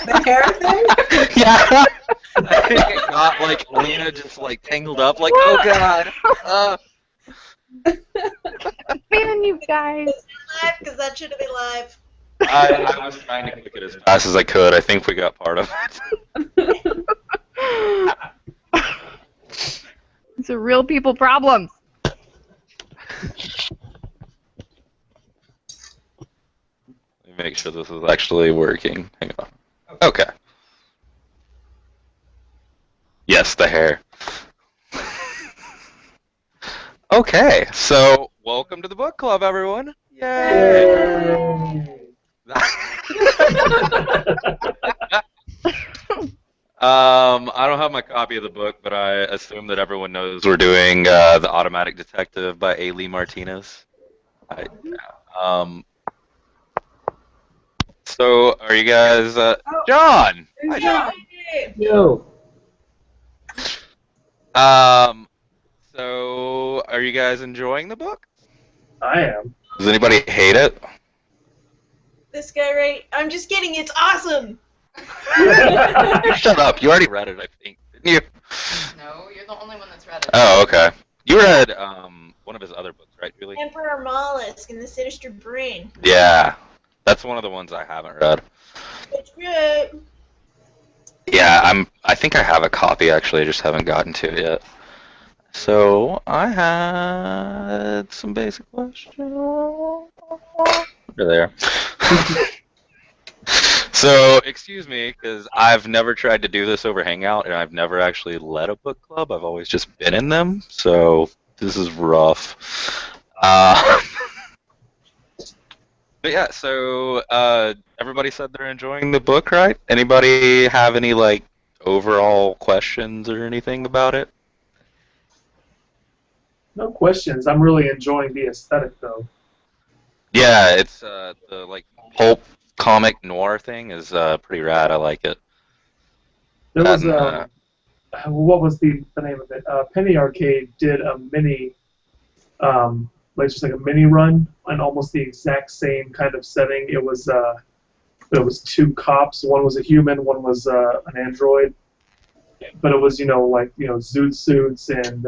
The hair thing? Yeah. I think it got like Lena just like tangled up, like, oh god. Man, you guys. Live, because that should have been live. I was trying to click it as fast as I could. I think we got part of it. These are real people problems. Let me make sure this is actually working. Hang on. Okay. Yes, the hair. Okay, so welcome to the book club, everyone. Yay! I don't have my copy of the book, but I assume that everyone knows we're doing The Automatic Detective by A. Lee Martinez. So, are you guys... John! Hi, John. Yo. So, are you guys enjoying the book? I am. Does anybody hate it? This guy, right? I'm just kidding. It's awesome. Shut up. You already read it, I think. Didn't you? No, you're the only one that's read it. Oh, okay. You read one of his other books, right, Julie? Emperor Mollusk and the Sinister Brain. Yeah. That's one of the ones I haven't read. It's good. Yeah, I think I have a copy, actually. I just haven't gotten to it yet. So, I had some basic questions. Over there. So, excuse me, because I've never tried to do this over Hangout, and I've never actually led a book club. I've always just been in them, so this is rough. But yeah, so everybody said they're enjoying the book, right? Anybody have any, like, overall questions or anything about it? No questions. I'm really enjoying the aesthetic, though. Yeah, it's the, like, pulp comic noir thing is pretty rad. I like it. There was what was the name of it? Penny Arcade did a mini, like just like a mini run on almost the exact same kind of setting. It was two cops. One was a human. One was an android. But it was like zoot suits and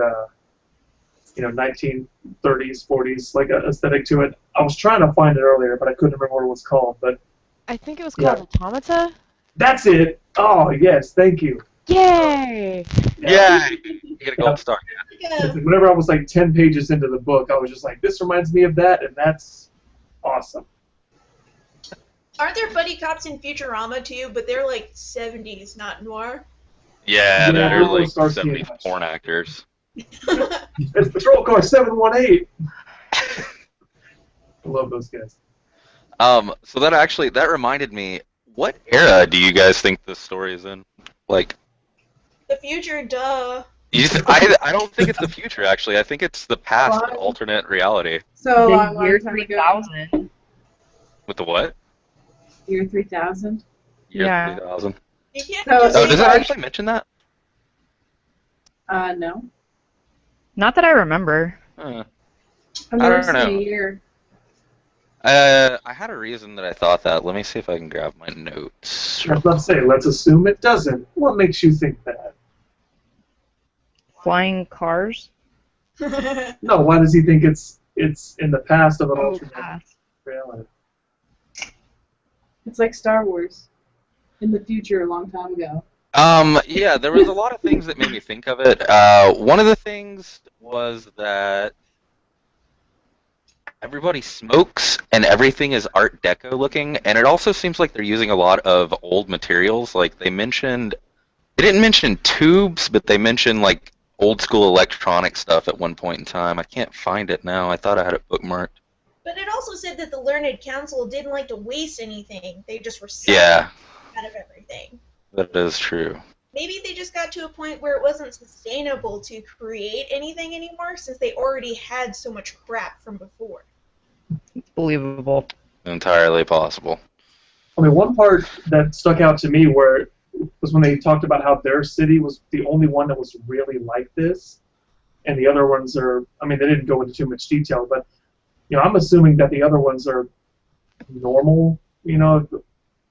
1930s, 40s like aesthetic to it. I was trying to find it earlier, but I couldn't remember what it was called. But I think it was called Automata. that's it. Oh yes, thank you. Yay! Yeah, you get a gold star. Yeah. Whenever I was like 10 pages into the book, I was just like, this reminds me of that, and that's awesome. Aren't there buddy cops in Futurama too? But they're like 70s, not noir. Yeah, they're those like start 70s seeing porn actors. It's Patrol Car 718. I love those guys. So that reminded me, what era do you guys think this story is in? Like, The future, duh. I don't think it's the future, actually. I think it's the past, an alternate reality. So, The year long time ago. 3000. With the what? Year 3000. Year Yeah. 3000. You can't So- just Oh, say does it like- actually mention that? No. Not that I remember. I've I never don't seen know. a year. I had a reason that I thought that. Let me see if I can grab my notes. I was about to say, let's assume it doesn't. What makes you think that? Flying cars? No, why does he think it's in the past of an Oh, alternate past. reality? It's like Star Wars. In the future, a long time ago. Yeah, there was a lot of things that made me think of it. One of the things was that everybody smokes and everything is Art Deco looking, and it also seems like they're using a lot of old materials. Like they didn't mention tubes, but they mentioned like old school electronic stuff at one point in time. I can't find it now. I thought I had it bookmarked. But it also said that the Learned Council didn't like to waste anything. They just were Yeah, out of everything. that is true. Maybe they just got to a point where it wasn't sustainable to create anything anymore since they already had so much crap from before. Believable. Entirely possible. I mean, one part that stuck out to me was when they talked about how their city was the only one that was really like this, and the other ones are. I mean, they didn't go into too much detail, but I'm assuming that the other ones are normal.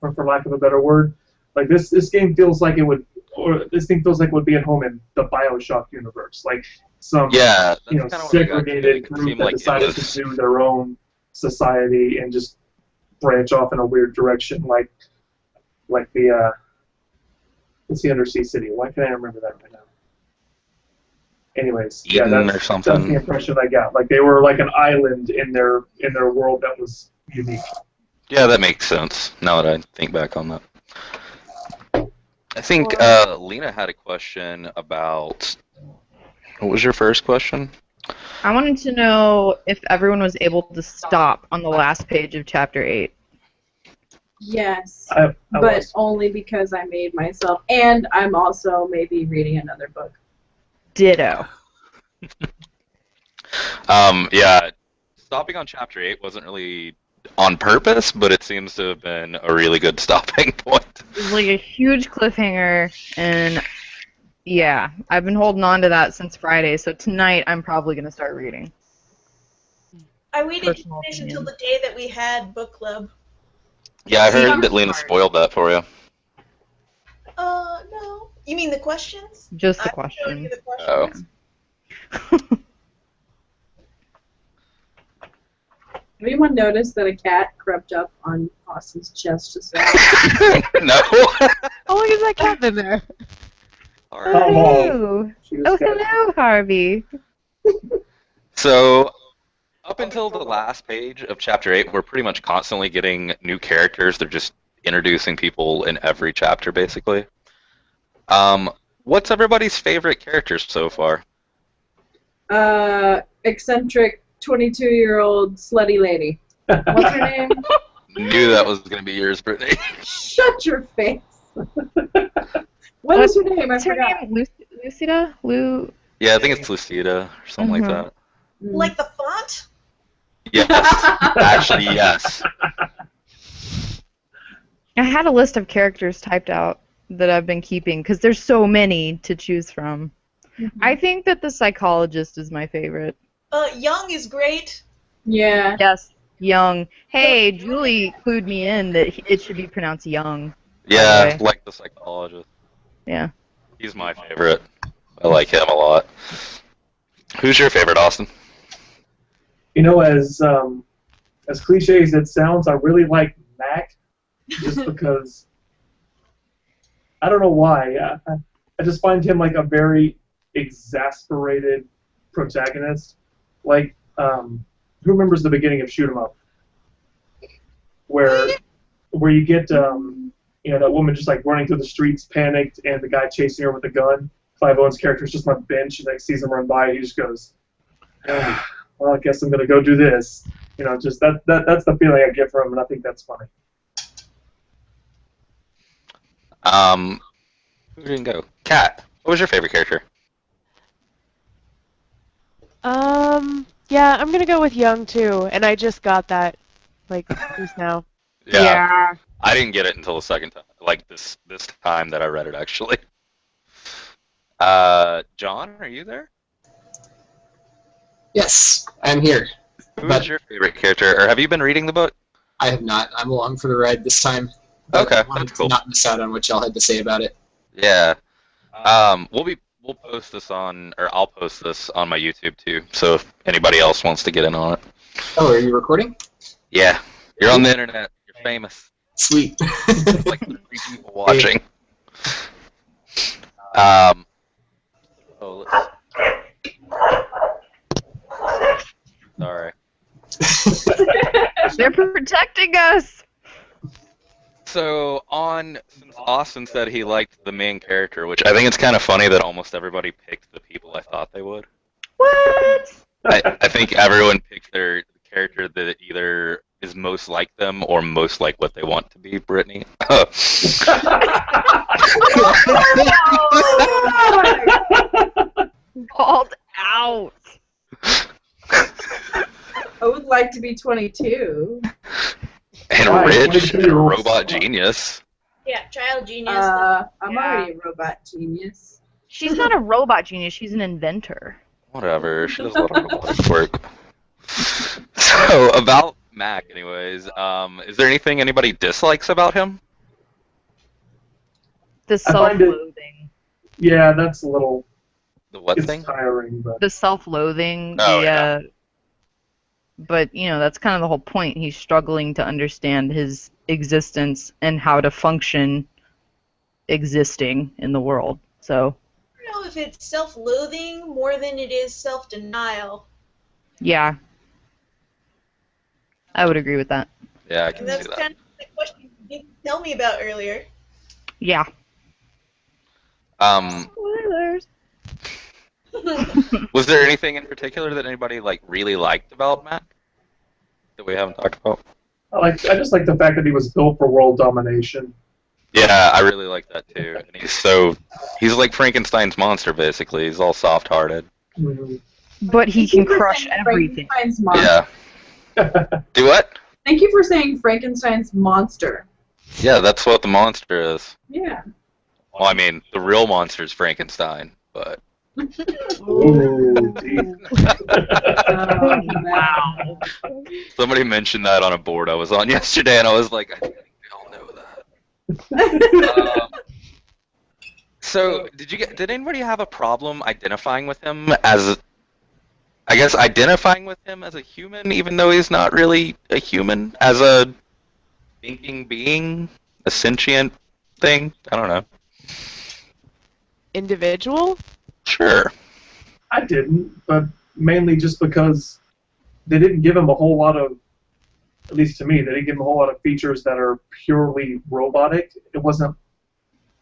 For lack of a better word. Like this game feels like it would, or this thing feels like it would be at home in the BioShock universe, like some Yeah, that's you know kind of what I got segregated feeling. It group seemed that like it decided was. to do their own society and just branch off in a weird direction, like the what's the undersea city? Why can't I remember that right now? Anyways, yeah, Eden or that's the something. impression I got. Like they were like an island in their world that was unique. Yeah, that makes sense. Now that I think back on that. I think Lena had a question about. What was your first question? I wanted to know if everyone was able to stop on the last page of chapter 8. Yes, I but was. only because I made myself, and I'm also maybe reading another book. Ditto. Yeah, stopping on chapter 8 wasn't really on purpose, but it seems to have been a really good stopping point. It was like a huge cliffhanger, and yeah, I've been holding on to that since Friday, so tonight I'm probably going to start reading. I waited to Personal finish opinion. until the day that we had book club. Yeah, I See, heard I'm that Lena smart. spoiled that for you. No. You mean the questions? Just the I'm showing you question. the Oh. questions. Have anyone noticed that a cat crept up on Austin's chest just now? No. Oh, look at that cat in there. Alright. Oh, Hello. She was Oh, good. hello, Harvey. So, up until the last page of chapter 8, we're pretty much constantly getting new characters. They're just introducing people in every chapter, basically. What's everybody's favorite characters so far? Eccentric 22-year-old slutty lady. What's her name? Knew that was going to be yours, Brittany. Shut your face. What is her name? I What's her forgot. name? Lucida? Yeah, I think it's Lucida or something like that. Like the font? Yes. Actually, yes. I had a list of characters typed out that I've been keeping because there's so many to choose from. I think that the psychologist is my favorite. Young is great. Yeah. Yes, Young. Hey, Julie clued me in that it should be pronounced Young. Yeah, way. like the psychologist. Yeah. He's my favorite. I like him a lot. Who's your favorite, Austin? You know, as cliche as it sounds, I really like Mac, just because I don't know why. I just find him like a very exasperated protagonist. Like, who remembers the beginning of Shoot 'Em Up, where you get you know, that woman just like running through the streets, panicked, and the guy chasing her with a gun. Clive Owen's character is just on a bench, and like sees him run by, he just goes, well, I guess I'm gonna go do this. You know, just that's the feeling I get from him, and I think that's funny. Who didn't go? Kat. What was your favorite character? Yeah, I'm gonna go with Young too, and I just got that, like, just now. Yeah. I didn't get it until the second time, like this time that I read it, actually. John, are you there? Yes, I'm here. Who's But- your favorite character, or have you been reading the book? I have not. I'm along for the ride this time. But Okay, I wanted that's cool. to not miss out on what y'all had to say about it. Yeah. We'll post this on, or I'll post this on my YouTube too. So if anybody else wants to get in on it. Oh, are you recording? Yeah. You're on the internet. You're famous. Sweet. Like the 3 people watching. Oh, sorry. They're protecting us. So since Austin said he liked the main character, which I think it's kind of funny that almost everybody picked the people I thought they would. What? I think everyone picked their character that either is most like them or most like what they want to be, Brittany. Called out. I would like to be 22. And Why? Rich, and 22. Robot Genius. Yeah, child genius. I'm Yeah. already a robot genius. She's not a robot genius. She's an inventor. Whatever, she does a lot of robotic work. So, about Mac, anyways, is there anything anybody dislikes about him? The I find it- self-loathing. Yeah, that's a little. The what It's thing? tiring, but The self-loathing. Oh, yeah. But, you know, that's kind of the whole point. He's struggling to understand his existence and how to function existing in the world. So, I don't know if it's self-loathing more than it is self-denial. yeah. I would agree with that. Yeah, I can And see that's that. kind of the question you didn't tell me about earlier. Yeah. Spoilers. Was there anything in particular that anybody like really liked about Mac that we haven't talked about? I just like the fact that he was built for world domination. Yeah, I really like that too. And he's like Frankenstein's monster basically. He's all soft-hearted. Mhm. But he Thank can you for crush saying everything. Frankenstein's monster. Yeah. Do what? Thank you for saying Frankenstein's monster. Yeah, that's what the monster is. Yeah. Well, I mean, the real monster is Frankenstein, but Ooh, deep. Oh, Wow. somebody mentioned that on a board I was on yesterday, and I was like, I think we all know that. So, did anybody have a problem identifying with him as, I guess, identifying with him as a human, even though he's not really a human, as a thinking being, a sentient thing? I don't know. Individual? Sure. I didn't, but mainly just because they didn't give him a whole lot of, at least to me, they didn't give him a whole lot of features that are purely robotic. It wasn't,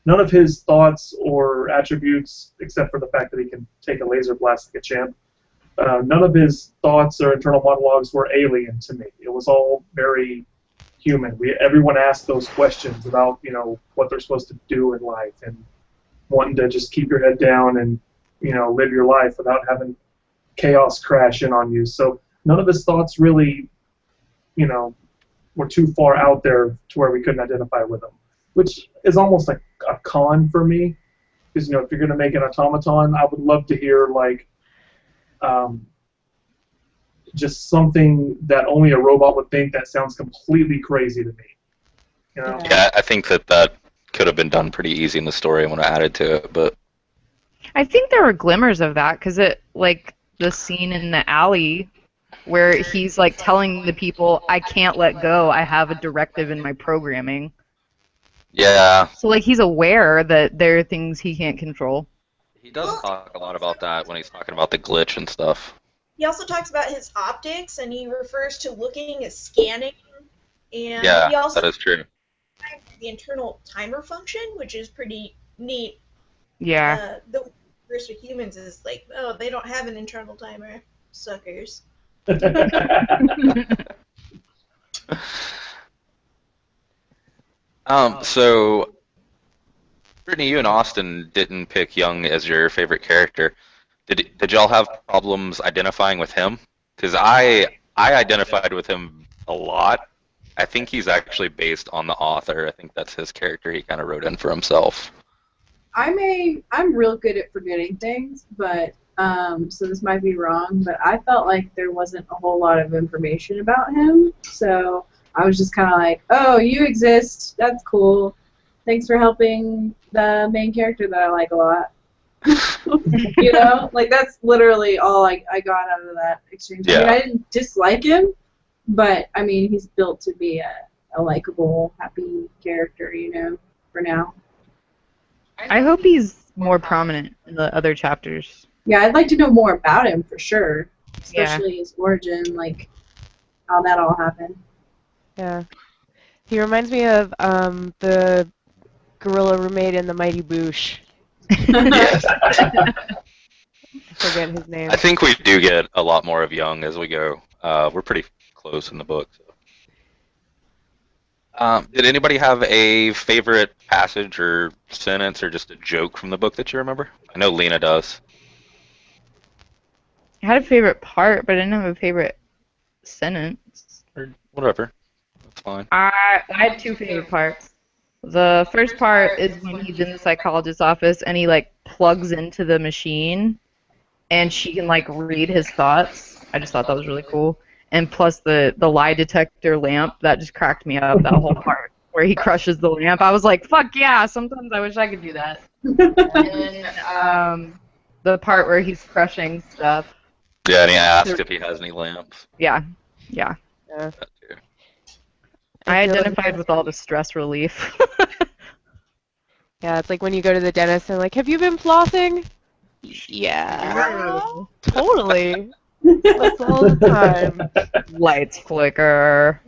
none of his thoughts or attributes, except for the fact that he can take a laser blast like a champ, none of his thoughts or internal monologues were alien to me. It was all very human. Everyone asked those questions about, what they're supposed to do in life and wanting to just keep your head down and, live your life without having chaos crash in on you. So none of his thoughts really, were too far out there to where we couldn't identify with him, which is almost like a con for me. Because, if you're going to make an automaton, I would love to hear, just something that only a robot would think that sounds completely crazy to me. Yeah, I think that could have been done pretty easy in the story when I added to it, but I think there were glimmers of that because the scene in the alley where he's like telling the people, I can't let go, I have a directive in my programming. yeah, So he's aware that there are things he can't control. he does talk a lot about that when he's talking about the glitch and stuff. He also talks about his optics, and he refers to looking as scanning. And Yeah, he also that is true. has the internal timer function, which is pretty neat. Yeah. The worst with humans is they don't have an internal timer, suckers. So, Brittany, you and Austin didn't pick Young as your favorite character. Did y'all have problems identifying with him? Because I identified with him a lot. I think he's actually based on the author. I think that's his character he kind of wrote in for himself. I'm real good at forgetting things, but so this might be wrong, but I felt like there wasn't a whole lot of information about him, so I was just kind of like, oh, you exist, that's cool, thanks for helping the main character that I like a lot. That's literally all I got out of that exchange. Yeah. I mean, I didn't dislike him, but I mean, he's built to be a likable, happy character, for now. I hope he's more prominent in the other chapters. Yeah, I'd like to know more about him for sure, Yeah. especially his origin, how that all happened. Yeah. He reminds me of the gorilla roommate in the Mighty Boosh. Yes. I forget his name. I think we do get a lot more of Young as we go. We're pretty close in the book. So. Did anybody have a favorite passage or sentence or just a joke from the book that you remember? I know Lena does. I had a favorite part, but I didn't have a favorite sentence. Or whatever. That's fine. I had two favorite parts. The first part is when he's in the psychologist's office and he plugs into the machine and she can read his thoughts. I just thought that was really cool. And plus the lie detector lamp, that just cracked me up, that whole part. where he crushes the lamp. I was like, fuck yeah, sometimes I wish I could do that. And the part where he's crushing stuff. Yeah, and he asked if he has any lamps. Yeah. Yeah. That too. I feel like identified with all the stress relief. Yeah, it's like when you go to the dentist and like, have you been flossing? Yeah. Totally. That's all the time. Lights flicker.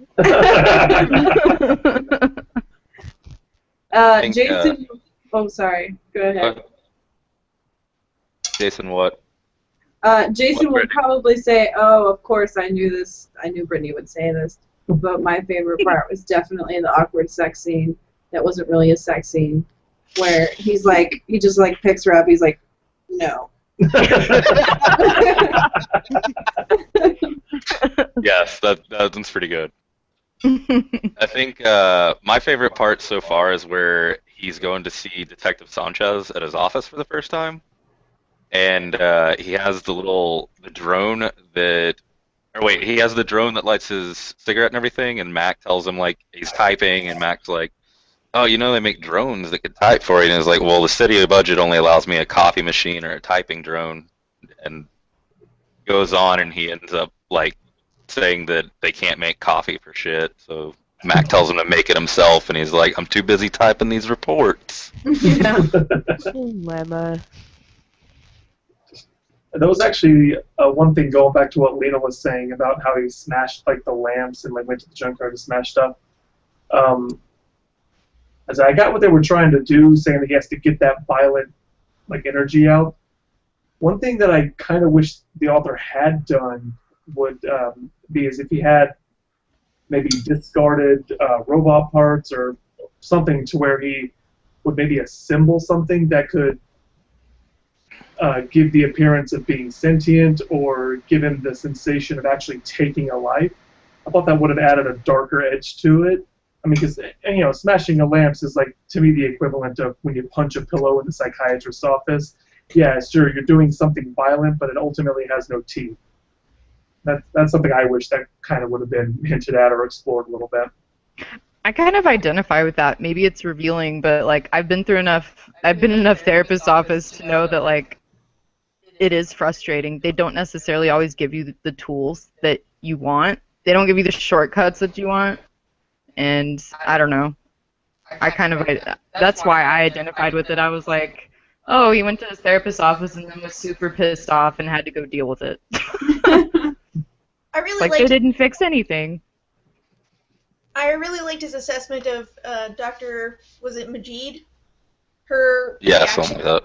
think, Jason. Oh, sorry. Go ahead. Jason, what? Jason What, would probably say, "Oh, of course, I knew this. I knew Brittany would say this." But my favorite part was definitely the awkward sex scene. That wasn't really a sex scene, where he's like, he just like picks her up. He's like, "No." Yes, that's pretty good. I think my favorite part so far is where he's going to see Detective Sanchez at his office for the first time, and he has the drone that, or wait, he has the drone that lights his cigarette and everything, and Mac tells him like he's typing, and Mac's like, "Oh, you know they make drones that could type for you," and he's like, "Well, the city budget only allows me a coffee machine or a typing drone," and goes on, and he ends up like saying that they can't make coffee for shit, so Mac tells him to make it himself, and he's like, "I'm too busy typing these reports." Yeah. Lemma. There was actually one thing going back to what Lena was saying about how he smashed like the lamps and like went to the junkyard to smash stuff. As I got what they were trying to do, saying that he has to get that violent like energy out. One thing that I kind of wish the author had done would be is if he had maybe discarded robot parts or something to where he would maybe assemble something that could give the appearance of being sentient or give him the sensation of actually taking a life. I thought that would have added a darker edge to it. I mean, because, you know, smashing the lamps is like, to me, the equivalent of when you punch a pillow in the psychiatrist's office. Yeah, sure, you're doing something violent, but it ultimately has no teeth. That's something I wish that kind of would have been hinted at or explored a little bit. I kind of identify with that. Maybe it's revealing, but like I've been in enough therapist office to know that like it is frustrating. They don't necessarily always give you the tools that you want. They don't give you the shortcuts that you want. And I don't know. That's why I identified with it. I was like, oh, he went to his therapist's office and then was super pissed off and had to go deal with it. I really like liked, they didn't fix anything. I really liked his assessment of Dr. Was it Majid? Her Yeah, reaction. something like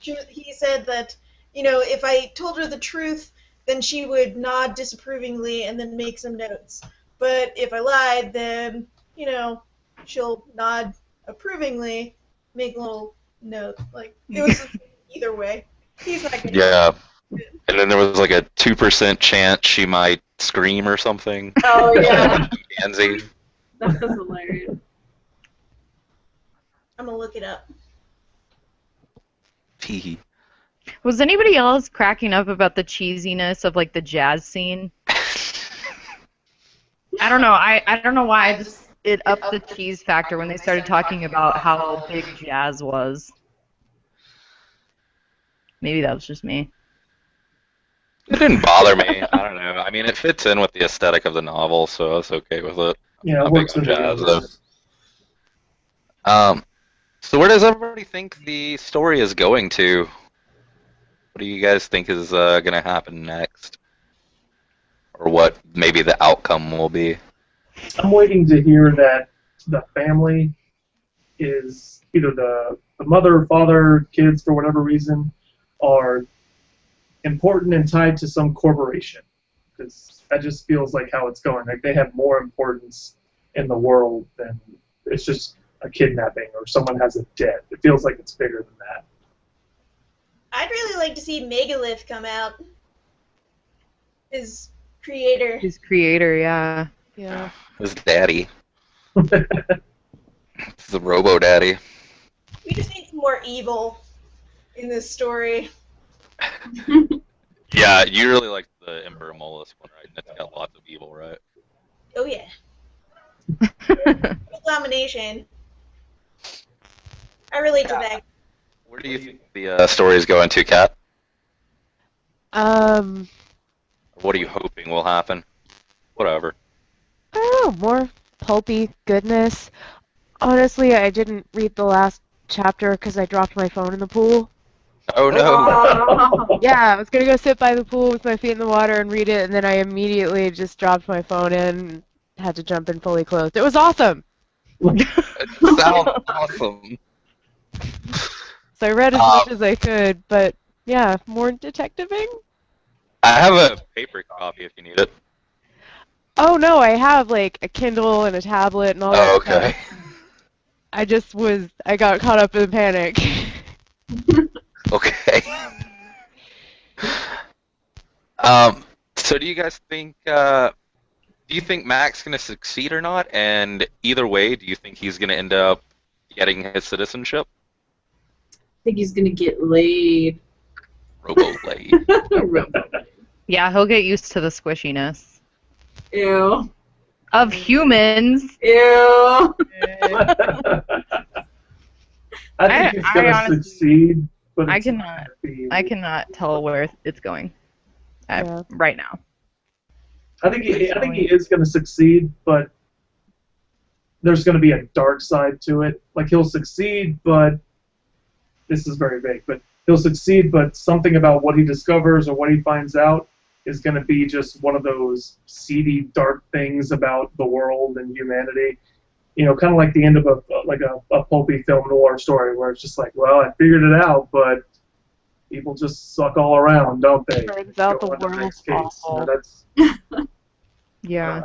that. He said that, you know, if I told her the truth, then she would nod disapprovingly and then make some notes. But if I lied, then, you know, she'll nod approvingly, make a little note. Like, it was either way. He's not getting Yeah. And then there was like a 2% chance she might scream or something. Oh yeah. Pansy. That was hilarious. I'm gonna look it up. Tee. Was anybody else cracking up about the cheesiness of like the jazz scene? I don't know. I don't know why it upped the cheese factor when they started talking about how big jazz was. Maybe that was just me. It didn't bother me. I don't know. I mean, it fits in with the aesthetic of the novel, so I was okay with it. Yeah, Not it big works on in the jazz, universe. though. So where does everybody think the story is going to? What do you guys think is going to happen next? Or what maybe the outcome will be? I'm waiting to hear that the family is either the mother, father, kids, for whatever reason, are important and tied to some corporation. Because that just feels like how it's going. Like they have more importance in the world than it's just a kidnapping or someone has a debt. It feels like it's bigger than that. I'd really like to see Megalith come out. His creator. His creator, yeah. Yeah. His daddy. The Robo Daddy. We just need some more evil in this story. Yeah, you really like the Emperor Molus one, right? That's got lots of evil, right? Oh yeah. Domination. combination. I relate to that. Where do you think the story is going to, Kat? What are you hoping will happen? Whatever. I don't know, more pulpy goodness. Honestly, I didn't read the last chapter because I dropped my phone in the pool. Oh no! Yeah, I was gonna go sit by the pool with my feet in the water and read it, and then I immediately just dropped my phone in and had to jump in fully clothed. It was awesome! It sounds awesome. So I read as much as I could, but yeah, more detectiving? I have a paper copy if you need it. Oh no, I have like a Kindle and a tablet and all that Oh, okay. stuff. I got caught up in panic. Okay. So do you guys think, do you think Mac's going to succeed or not? And either way, do you think he's going to end up getting his citizenship? I think he's gonna get laid. Robo-laid. Yeah, he'll get used to the squishiness Ew. of humans. Ew. I think he's gonna honestly- succeed, but I it's cannot. gonna be- I cannot tell where it's going Yeah. right now. I think he is gonna succeed, but there's gonna be a dark side to it. Like he'll succeed, but this is very vague. But he'll succeed, but something about what he discovers or what he finds out is gonna be just one of those seedy, dark things about the world and humanity. You know, kind of like the end of a pulpy film noir story, where it's just like, well, I figured it out, but people just suck all around, don't they? Turns out the Go on to world's next case. awful. That's Yeah.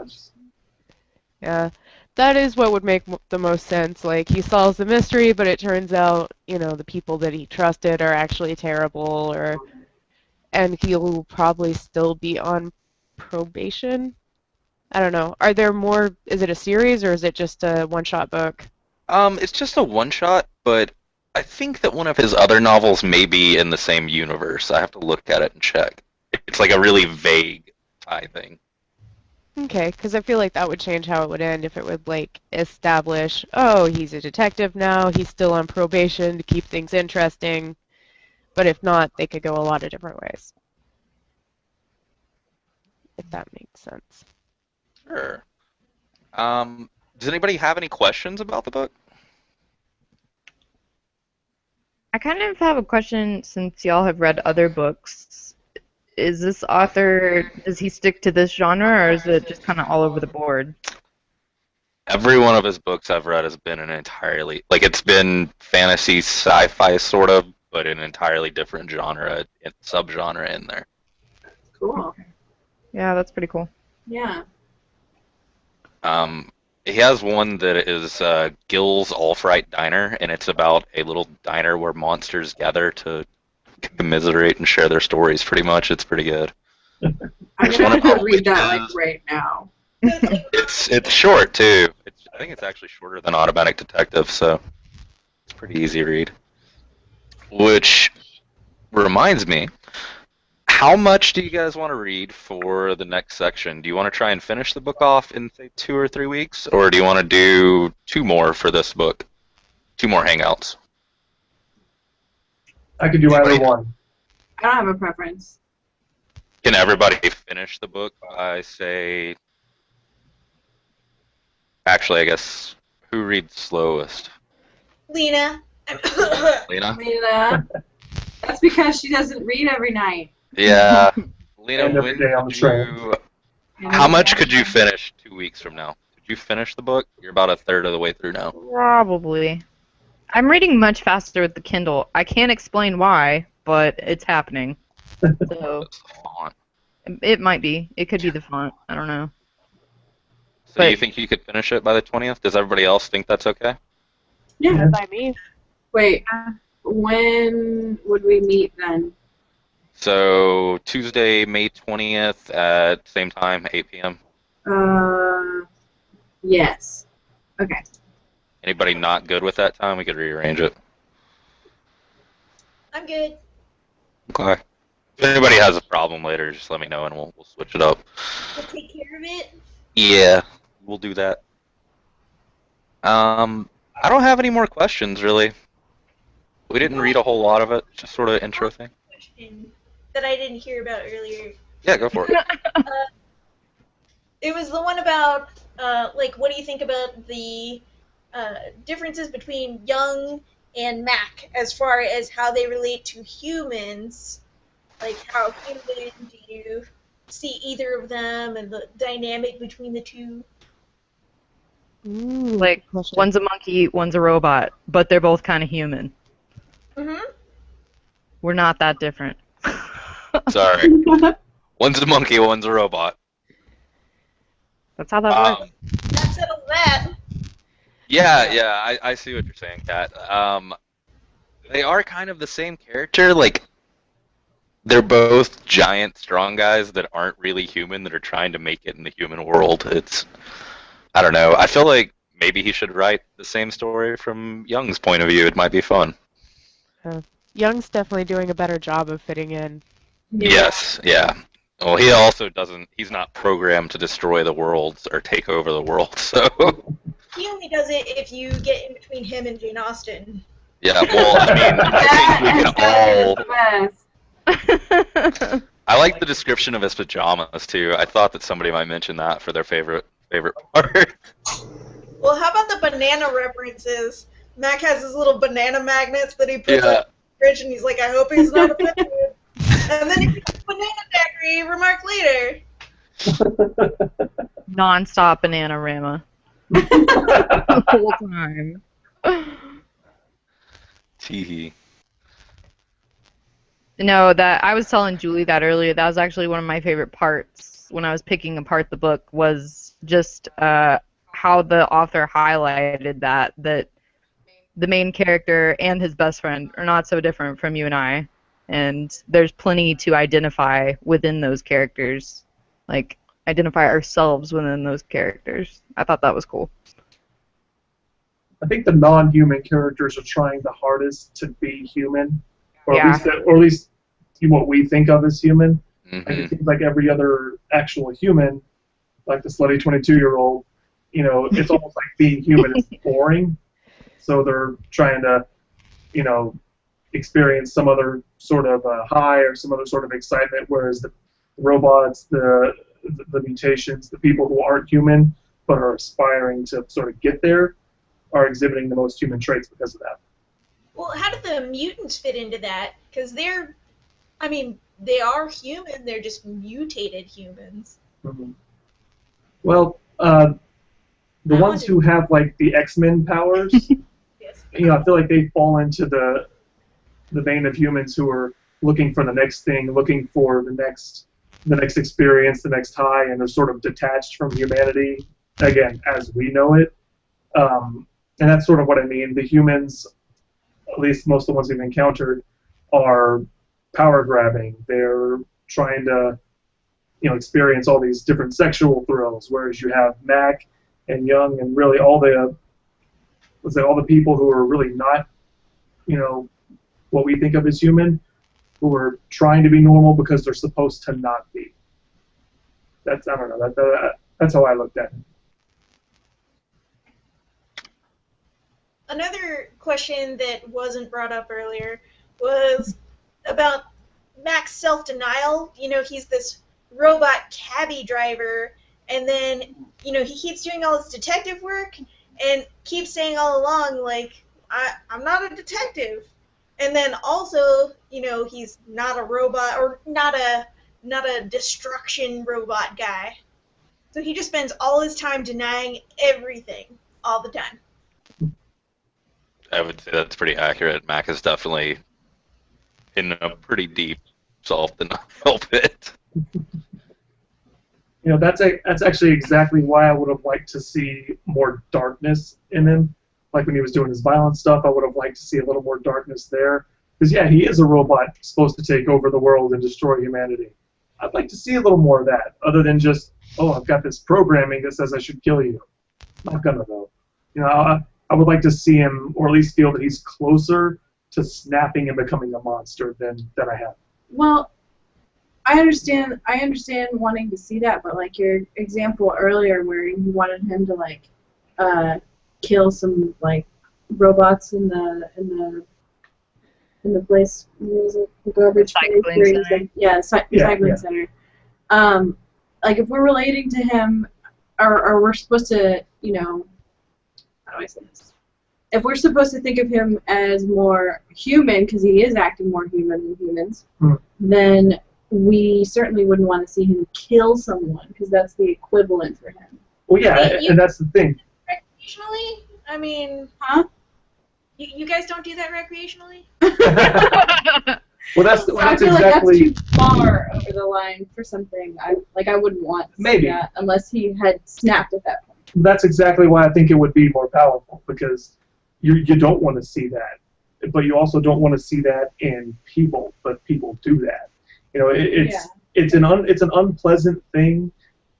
Yeah, that is what would make the most sense. Like, he solves the mystery, but it turns out, the people that he trusted are actually terrible, and he'll probably still be on probation. I don't know. Are there more? Is it a series or is it just a one-shot book? It's just a one-shot, but I think that one of his other novels may be in the same universe. I have to look at it and check. It's like a really vague tie thing. Okay, because I feel like that would change how it would end if it would, like, establish, oh, he's a detective now, he's still on probation to keep things interesting. But if not, they could go a lot of different ways. If that makes sense. Sure. Does anybody have any questions about the book? I kind of have a question since y'all have read other books. Is this author, does he stick to this genre or is it just kind of all over the board? Every one of his books I've read has been it's been fantasy, sci-fi sort of, but an entirely different genre, subgenre in there. Cool. Yeah, that's pretty cool. Yeah. He has one that is Gil's All-Fright Diner, and it's about a little diner where monsters gather to commiserate and share their stories, pretty much. It's pretty good. I'm gonna have to read that like right now. It's short, too. I think it's actually shorter than Automatic Detective, so it's a pretty easy read. Which reminds me, how much do you guys want to read for the next section? Do you want to try and finish the book off in, say, 2 or 3 weeks? Or do you want to do 2 more for this book? 2 more hangouts? I could do either one. I don't have a preference. Can everybody finish the book by, say... Actually, I guess, who reads slowest? Lena. Lena? Lena. That's because she doesn't read every night. Yeah. Lena, And every day on the train. How much could you finish 2 weeks from now? Could you finish the book? You're about a third of the way through now. Probably. I'm reading much faster with the Kindle. I can't explain why, but it's happening. So It's the font. it might be. It could be the font. I don't know. So you think you could finish it by the 20th? Does everybody else think that's okay? Yeah. By me. Wait. When would we meet then? So Tuesday, May 20th at same time, 8 p.m. Yes. Okay. Anybody not good with that time? We could rearrange it. I'm good. Okay. If anybody has a problem later, just let me know and we'll switch it up. We'll take care of it. Yeah, we'll do that. I don't have any more questions really. We didn't read a whole lot of it, just sort of intro thing. Question that I didn't hear about earlier. Yeah, go for it. It was the one about, like, what do you think about the differences between Young and Mac as far as how they relate to humans? Like, how human do you see either of them and the dynamic between the two? Ooh, Like, good question. one's a monkey, one's a robot, but they're both kind of human. Mm-hmm. We're not that different. Sorry. One's a monkey, one's a robot. That's how that works. That settles that. Yeah, I see what you're saying, Kat. They are kind of the same character. Like, they're both giant, strong guys that aren't really human that are trying to make it in the human world. I don't know. I feel like maybe he should write the same story from Young's point of view. It might be fun. Young's definitely doing a better job of fitting in. Yes, yeah. Well, he also doesn't. He's not programmed to destroy the world or take over the world. So. He only does it if you get in between him and Jane Austen. Yeah. Well, I mean, I think we can all. I like the description of his pajamas too. I thought that somebody might mention that for their favorite part. Well, how about the banana references? Mac has his little banana magnets that he puts Yeah. on the fridge, and he's like, I hope he's not offended. And then he puts banana daiquiri, remark later. Non-stop Bananarama. The whole time. Teehee. No, that I was telling Julie that earlier. That was actually one of my favorite parts when I was picking apart the book. Was just how the author highlighted that the main character and his best friend are not so different from you and I, and there's plenty to identify within those characters, like identify ourselves within those characters. I thought that was cool. I think the non-human characters are trying the hardest to be human, or Yeah. at least what we think of as human. Like, Mhm. it seems like every other actual human, like the slutty 22-year-old, it's almost like being human is boring. So they're trying to, experience some other sort of high or some other sort of excitement, whereas the robots, the mutations, the people who aren't human but are aspiring to sort of get there, are exhibiting the most human traits because of that. Well, how do the mutants fit into that? Because they are human, they're just mutated humans. Mhm. Well, the ones who have like the X-Men powers, Yes. I feel like they fall into the vein of humans who are looking for the next thing, looking for the next experience, the next high, and they're sort of detached from humanity, again, as we know it. And that's sort of what I mean. The humans, at least most of the ones we've encountered, are power grabbing. They're trying to, experience all these different sexual thrills, whereas you have Mac and Young and really all the people who are really not, what we think of as human, who are trying to be normal because they're supposed to not be. I don't know. That's how I looked at it. Another question that wasn't brought up earlier was about Mac's self-denial. He's this robot cabbie driver, and then, he keeps doing all this detective work and keeps saying all along, like, I'm not a detective. And then also, he's not a robot or not a destruction robot guy. So he just spends all his time denying everything all the time. I would say that's pretty accurate. Mac is definitely in a pretty deep self-denial pit. That's actually exactly why I would have liked to see more darkness in him. Like when he was doing his violent stuff, I would have liked to see a little more darkness there. Because, yeah, he is a robot supposed to take over the world and destroy humanity. I'd like to see a little more of that, other than just, oh, I've got this programming that says I should kill you. Not gonna, though. I would like to see him, or at least feel that he's closer to snapping and becoming a monster than I have. Well, I understand wanting to see that, but like your example earlier where you wanted him to kill some like robots in the place. What was it? The garbage place Recycling where he was center. like, yeah, recycling center. Like if we're relating to him, or we're supposed to, how do I say this? If we're supposed to think of him as more human, because he is acting more human than humans, then we certainly wouldn't want to see him kill someone, because that's the equivalent for him. Well, yeah, and that's the thing. Recreationally? I mean, Huh? you guys don't do that recreationally? Well, that's So I feel exactly. like that's too far over the line for something. I wouldn't want to see that unless he had snapped at that point. That's exactly why I think it would be more powerful, because you don't want to see that, but you also don't want to see that in people, but people do that. It's an unpleasant thing,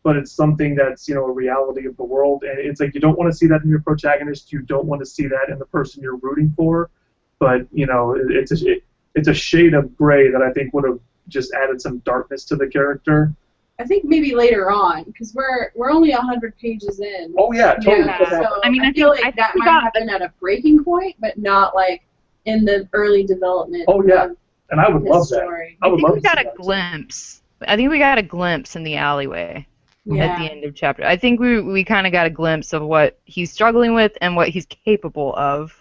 but it's something that's a reality of the world, and it's like you don't want to see that in your protagonist, you don't want to see that in the person you're rooting for, but it's a shade of gray that I think would have just added some darkness to the character. I think maybe later on, because we're only 100 pages in. Oh yeah, totally. Yeah, so I feel like that might happen at a breaking point, but not like in the early development. Oh yeah, of and I would his love story. that. I would love we to see got a that. glimpse. I think we got a glimpse in the alleyway Yeah. at the end of chapter. I think we kind of got a glimpse of what he's struggling with and what he's capable of,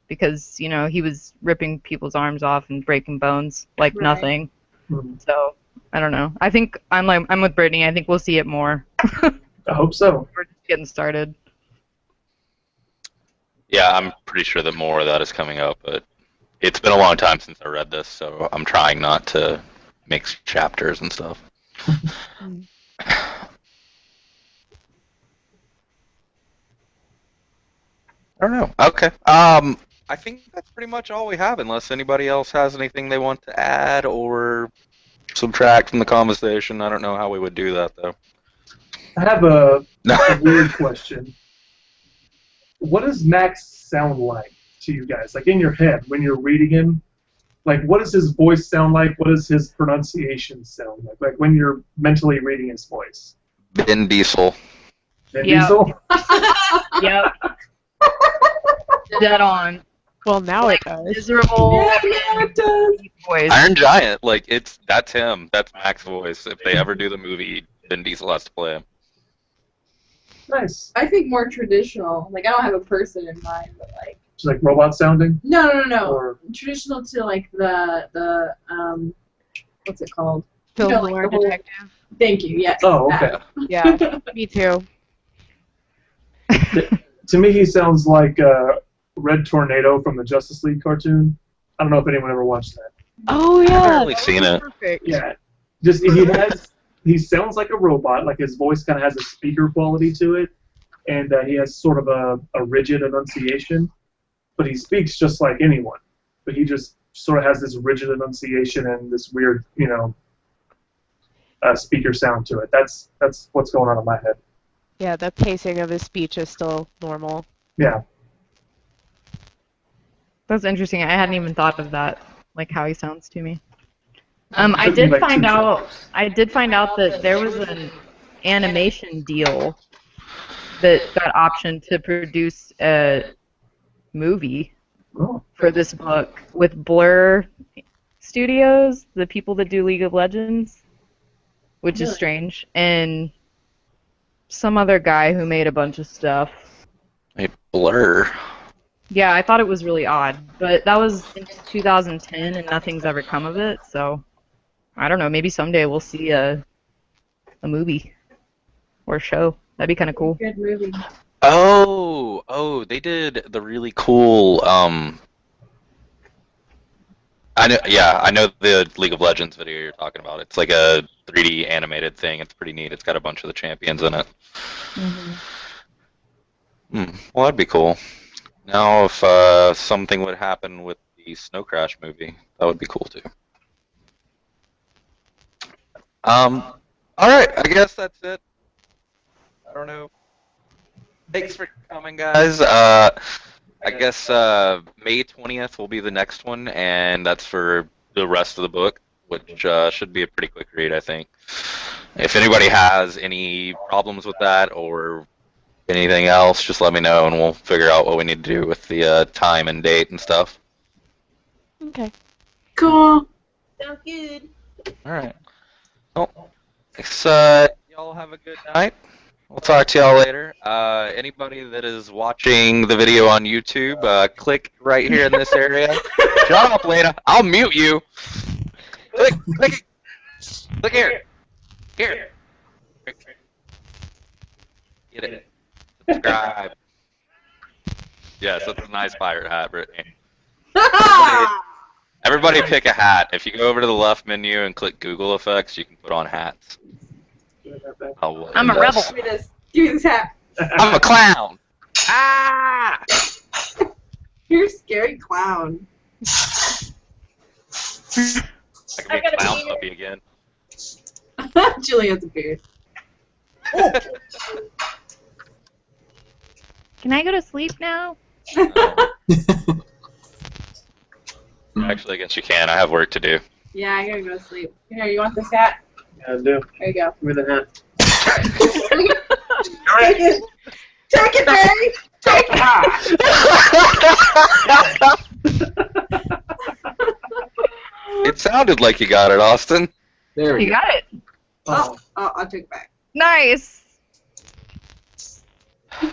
because he was ripping people's arms off and breaking bones like nothing. Mhm. So I don't know. I think I'm with Brittany. I think we'll see it more. I hope so. We're just getting started. Yeah, I'm pretty sure that more of that is coming up, but it's been a long time since I read this, so I'm trying not to mix chapters and stuff. I don't know. Okay. I think that's pretty much all we have, unless anybody else has anything they want to add or subtract from the conversation. I don't know how we would do that, though. I have a weird question. What does Max sound like to you guys? Like in your head, when you're reading him, like what does his voice sound like? What does his pronunciation sound like? Like when you're mentally reading his voice. Vin Diesel. Vin Yeah. Diesel? Yep. Dead on. Well, now it does. Miserable Yeah, it does. deep voice. Iron Giant, that's him. That's Max's voice. If they ever do the movie, Vin Diesel has to play him. Nice. I think more traditional. Like I don't have a person in mind, but like Just like robot sounding? no. Or Traditional to like the what's it called? Film like noir the whole- detective. Thank you. Yes. oh, that. okay. Yeah, me too. To me, he sounds like Red Tornado from the Justice League cartoon. I don't know if anyone ever watched that. Oh I yeah. haven't really that seen was it. Perfect. Yeah, just he sounds like a robot. Like his voice kind of has a speaker quality to it, and he has sort of a rigid enunciation. But he speaks just like anyone. But he just sort of has this rigid enunciation and this weird, speaker sound to it. That's what's going on in my head. Yeah, the pacing of his speech is still normal. Yeah. That's interesting. I hadn't even thought of that, like how he sounds to me. I Took me did like find 2 out. seconds. I did find out that there was an animation deal that got optioned to produce a movie Oh. for this book with Blur Studios, the people that do League of Legends, which is Really? strange, and some other guy who made a bunch of stuff. A Blur. Yeah, I thought it was really odd, but that was in 2010 and nothing's ever come of it, so I don't know, maybe someday we'll see a movie or a show. That'd be kind of cool. Good movie. Oh, they did the really cool. I know the League of Legends video you're talking about. It's like a 3D animated thing. It's pretty neat. It's got a bunch of the champions in it. Well, that'd be cool. Now, if something would happen with the Snow Crash movie, that would be cool too. All right, I guess that's it. I don't know. Thanks for coming, guys. I guess May 20th will be the next one, and that's for the rest of the book, which should be a pretty quick read, I think. If anybody has any problems with that or Anything else, just let me know and we'll figure out what we need to do with the time and date and stuff. Okay. Cool. Sounds good. Alright. Well, thanks, y'all have a good night. We'll talk to y'all later. Anybody that is watching the video on YouTube, click right here in this area. Shut up, Lena. I'll mute you. Click here. Here. Get it. Subscribe. Yes, that's a nice pirate hat, Brittany. Everybody pick a hat. If you go over to the left menu and click Google Effects, you can put on hats. I'm a rebel. Give me this hat. I'm a clown. Ah! You're a scary clown. I can I've be a got a clown beard. puppy again. Julie has a beard. Can I go to sleep now? Actually, I guess you can. I have work to do. Yeah, I gotta go to sleep. Here, you want this hat? Yeah, I do. There you go. Give me the hat. Take it. Take it, Barry. Take it. It sounded like you got it, Austin. There we You go. got it. Oh, I'll take it back. Nice. All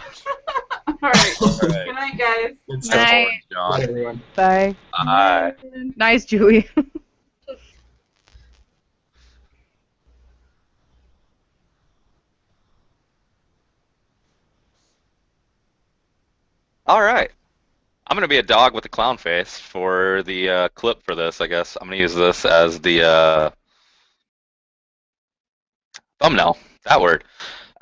right. Good night, guys. Good stuff. Night. Bye, John. everyone. Bye. Bye. Nice, Julie. All right. I'm going to be a dog with a clown face for the clip for this, I guess. I'm going to use this as the thumbnail. That word.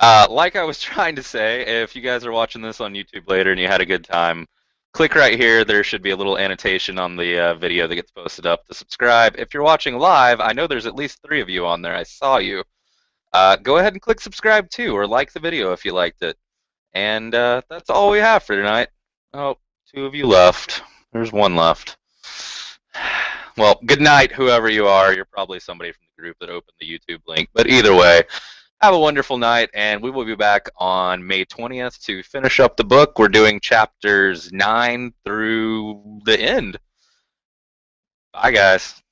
Like I was trying to say, if you guys are watching this on YouTube later and you had a good time, click right here. There should be a little annotation on the video that gets posted up to subscribe. If you're watching live, I know there's at least 3 of you on there. I saw you. Go ahead and click subscribe too, or like the video if you liked it. And that's all we have for tonight. Oh, 2 of you left. There's 1 left. Well, good night, whoever you are. You're probably somebody from the group that opened the YouTube link. But either way, have a wonderful night, and we will be back on May 20th to finish up the book. We're doing chapters 9 through the end. Bye, guys.